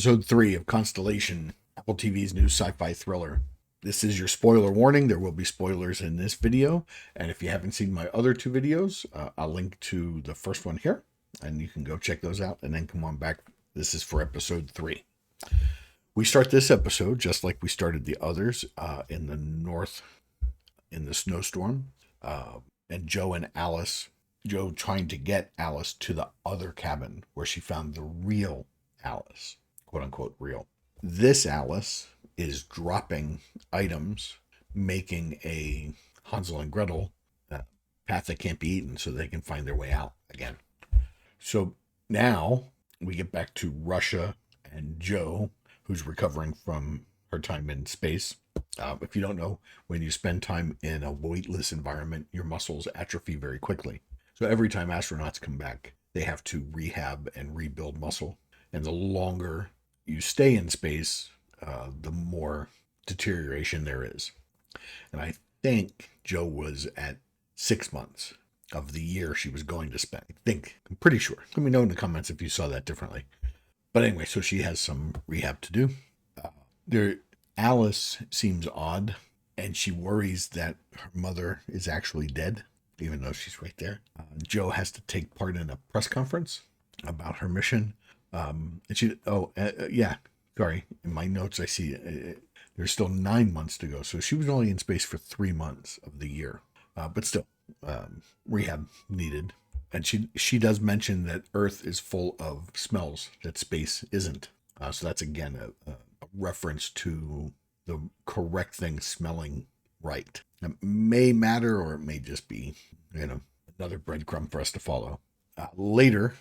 Episode 3 of Constellation, Apple TV's new sci-fi thriller. This is your spoiler warning. There will be spoilers in this video. And if you haven't seen my other two videos, I'll link to the first one here. And you can go check those out and then come on back. This is for episode 3. We start this episode just like we started the others in the north in the snowstorm. And Joe and Alice, Joe trying to get Alice to the other cabin where she found the real Alice, quote unquote real. This Alice is dropping items, making a Hansel and Gretel path that can't be eaten so they can find their way out again. So now we get back to Russia and Joe, who's recovering from her time in space. If you don't know, when you spend time in a weightless environment, your muscles atrophy very quickly. So every time astronauts come back, they have to rehab and rebuild muscle. And the longer you stay in space, the more deterioration there is. And I think Joe was at 6 months of the year she was going to spend. I'm pretty sure. Let me know in the comments if you saw that differently. But anyway, so she has some rehab to do. Alice seems odd, and she worries that her mother is actually dead, even though she's right there. Joe has to take part in a press conference about her mission. And she, sorry, in my notes I see there's still 9 months to go. So she was only in space for 3 months of the year, but still, rehab needed. And she does mention that Earth is full of smells that space isn't. So that's again a reference to the correct thing smelling right. It may matter, or it may just be, another breadcrumb for us to follow. Later,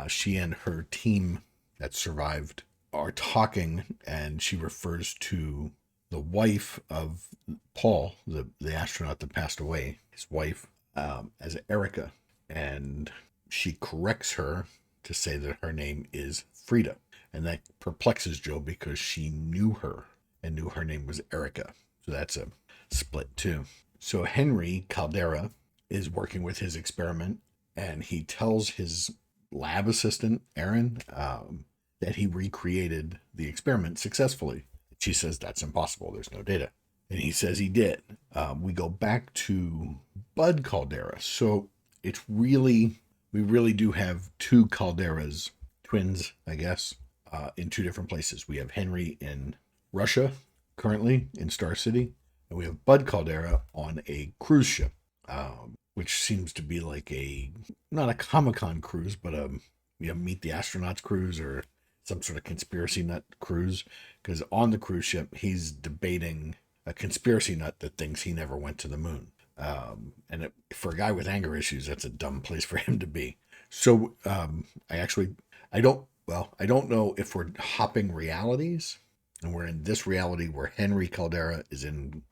she and her team that survived are talking, and she refers to the wife of Paul, the astronaut that passed away, his wife, as Erica. And she corrects her to say that her name is Frida. And that perplexes Joe because she knew her and knew her name was Erica. So that's a split too. So Henry Caldera is working with his experiment, and he tells his lab assistant, Aaron, that he recreated the experiment successfully. She says that's impossible. There's no data. And he says he did. We go back to Bud Caldera. So we really do have two Calderas, twins, I guess, in two different places. We have Henry in Russia, currently in Star City, and we have Bud Caldera on a cruise ship, which seems to be like not a Comic-Con cruise, but Meet the Astronauts cruise or some sort of conspiracy nut cruise, because on the cruise ship, he's debating a conspiracy nut that thinks he never went to the moon. For a guy with anger issues, that's a dumb place for him to be. So I don't know if we're hopping realities, and we're in this reality where Henry Caldera is in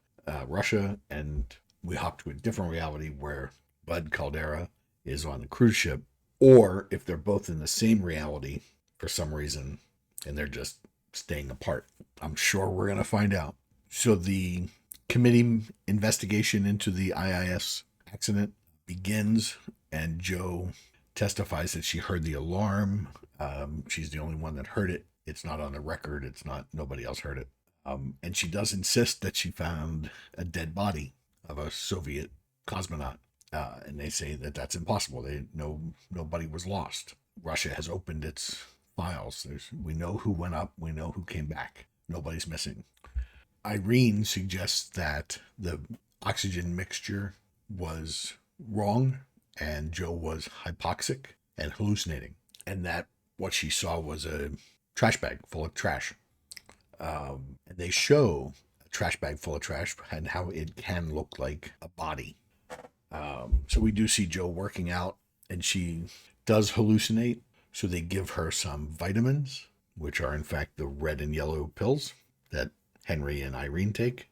Russia, and we hop to a different reality where Bud Caldera is on the cruise ship, or if they're both in the same reality for some reason, and they're just staying apart. I'm sure we're going to find out. So the committee investigation into the IIS accident begins, and Joe testifies that she heard the alarm. She's the only one that heard it. It's not on the record. Nobody else heard it. And she does insist that she found a dead body of a Soviet cosmonaut. And they say that that's impossible. Nobody was lost. Russia has opened its files. We know who went up. We know who came back. Nobody's missing. Irene suggests that the oxygen mixture was wrong, and Joe was hypoxic and hallucinating, and that what she saw was a trash bag full of trash. And they show a trash bag full of trash and how it can look like a body. So we do see Joe working out, and she does hallucinate. So they give her some vitamins, which are in fact the red and yellow pills that Henry and Irene take.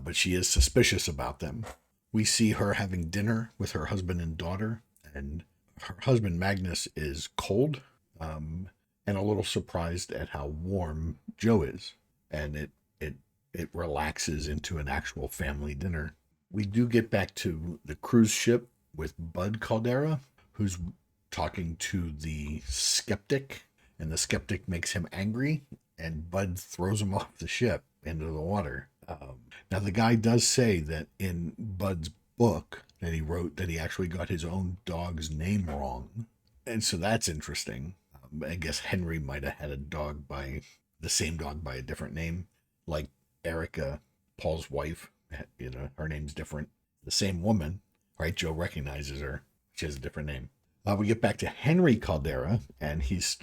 But she is suspicious about them. We see her having dinner with her husband and daughter, and her husband Magnus is cold, and a little surprised at how warm Joe is, and it relaxes into an actual family dinner. We do get back to the cruise ship with Bud Caldera, who's talking to the skeptic, and the skeptic makes him angry, and Bud throws him off the ship into the water. Now, the guy does say that in Bud's book that he wrote that he actually got his own dog's name wrong. And so that's interesting. I guess Henry might have had the same dog by a different name, like Erica, Paul's wife. Her name's different. The same woman, right? Joe recognizes her. She has a different name. We get back to Henry Caldera, and he's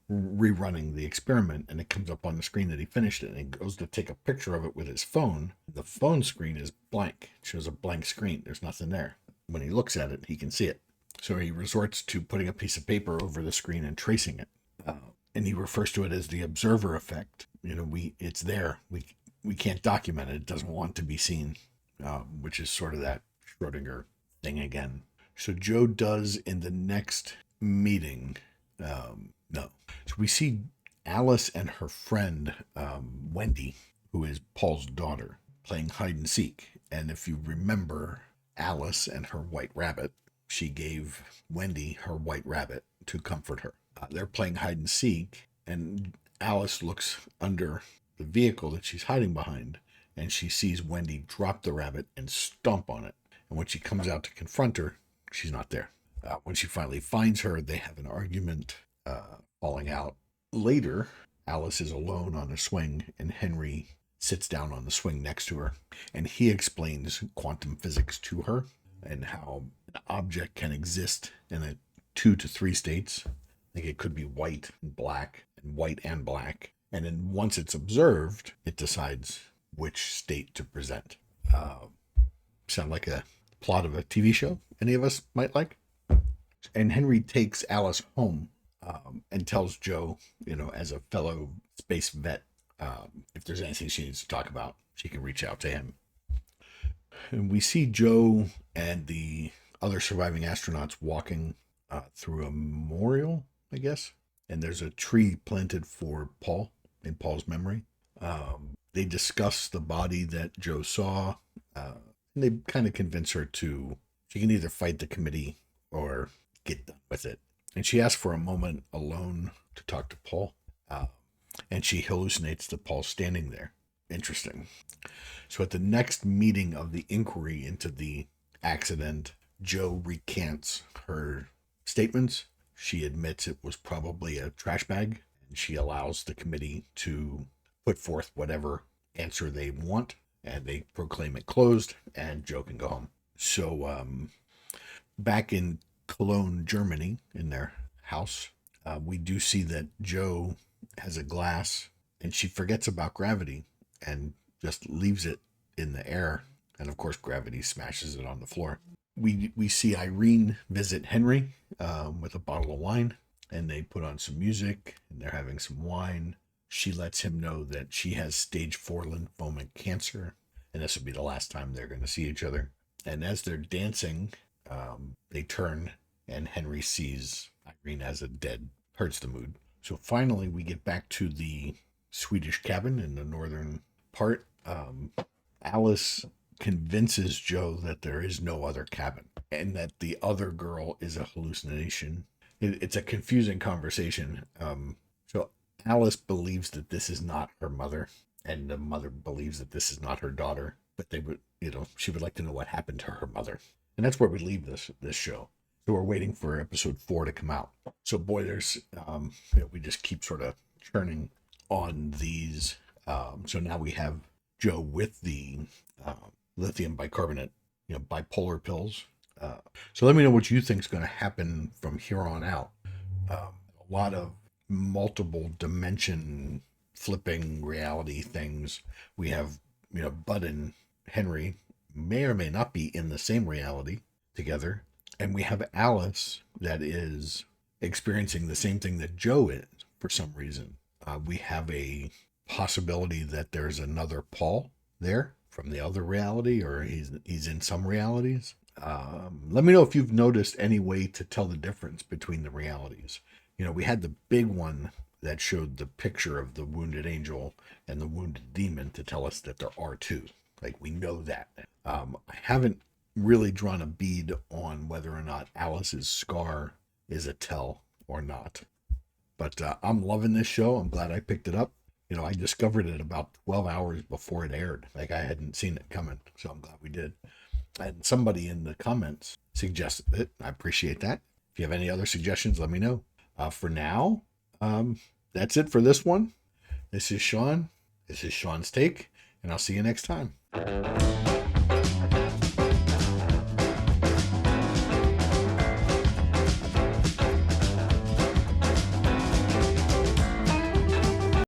rerunning the experiment, and it comes up on the screen that he finished it, and he goes to take a picture of it with his phone. The phone screen is blank. It shows a blank screen. There's nothing there. When he looks at it, he can see it. So he resorts to putting a piece of paper over the screen and tracing it. And he refers to it as the observer effect. It's there. We can't document it. It doesn't want to be seen, which is sort of that Schrodinger thing again. So Joe does in the next meeting. No. So we see Alice and her friend, Wendy, who is Paul's daughter, playing hide and seek. And if you remember Alice and her white rabbit, she gave Wendy her white rabbit to comfort her. They're playing hide and seek, and Alice looks under the vehicle that she's hiding behind, and she sees Wendy drop the rabbit and stomp on it. And when she comes out to confront her, she's not there. When she finally finds her, they have an argument, falling out. Later, Alice is alone on a swing, and Henry sits down on the swing next to her, and he explains quantum physics to her and how an object can exist in a 2 to 3 states. I think it could be white and black, and white and black. And then once it's observed, it decides which state to present. Sound like a plot of a TV show any of us might like? And Henry takes Alice home, and tells Joe, as a fellow space vet, if there's anything she needs to talk about, she can reach out to him. And we see Joe and the other surviving astronauts walking through a memorial, I guess. And there's a tree planted for Paul, in Paul's memory. They discuss the body that Joe saw. And they kind of convince her she can either fight the committee or get done with it. And she asks for a moment alone to talk to Paul. And she hallucinates that Paul's standing there. Interesting. So at the next meeting of the inquiry into the accident, Joe recants her statements. She admits it was probably a trash bag, and she allows the committee to put forth whatever answer they want, and they proclaim it closed, and Joe can go home. So back in Cologne, Germany, in their house, we do see that Joe has a glass, and she forgets about gravity and just leaves it in the air. And of course, gravity smashes it on the floor. We see Irene visit Henry with a bottle of wine, and they put on some music, and they're having some wine. She lets him know that she has stage 4 lymphoma cancer, and this will be the last time they're going to see each other. And as they're dancing, they turn, and Henry sees Irene as a dead. Hurts the mood. So finally, we get back to the Swedish cabin in the northern part. Alice convinces Joe that there is no other cabin and that the other girl is a hallucination. It's a confusing conversation. So Alice believes that this is not her mother, and the mother believes that this is not her daughter, but she would like to know what happened to her mother. And that's where we leave this show. So we're waiting for episode 4 to come out. So boy, there's we just keep sort of churning on these. So now we have Joe with the lithium bicarbonate, bipolar pills. So let me know what you think is going to happen from here on out. A lot of multiple dimension flipping reality things. We have, Bud and Henry may or may not be in the same reality together. And we have Alice that is experiencing the same thing that Joe is for some reason. We have a possibility that there's another Paul there from the other reality, or he's in some realities. Let me know if you've noticed any way to tell the difference between the realities. We had the big one that showed the picture of the wounded angel and the wounded demon to tell us that there are two. Like, we know that. I haven't really drawn a bead on whether or not Alice's scar is a tell or not. But I'm loving this show. I'm glad I picked it up. You know, I discovered it about 12 hours before it aired. Like, I hadn't seen it coming, so I'm glad we did. And somebody in the comments suggested it. I appreciate that. If you have any other suggestions, let me know. For now, that's it for this one. This is Sean. This is Sean's Take, and I'll see you next time.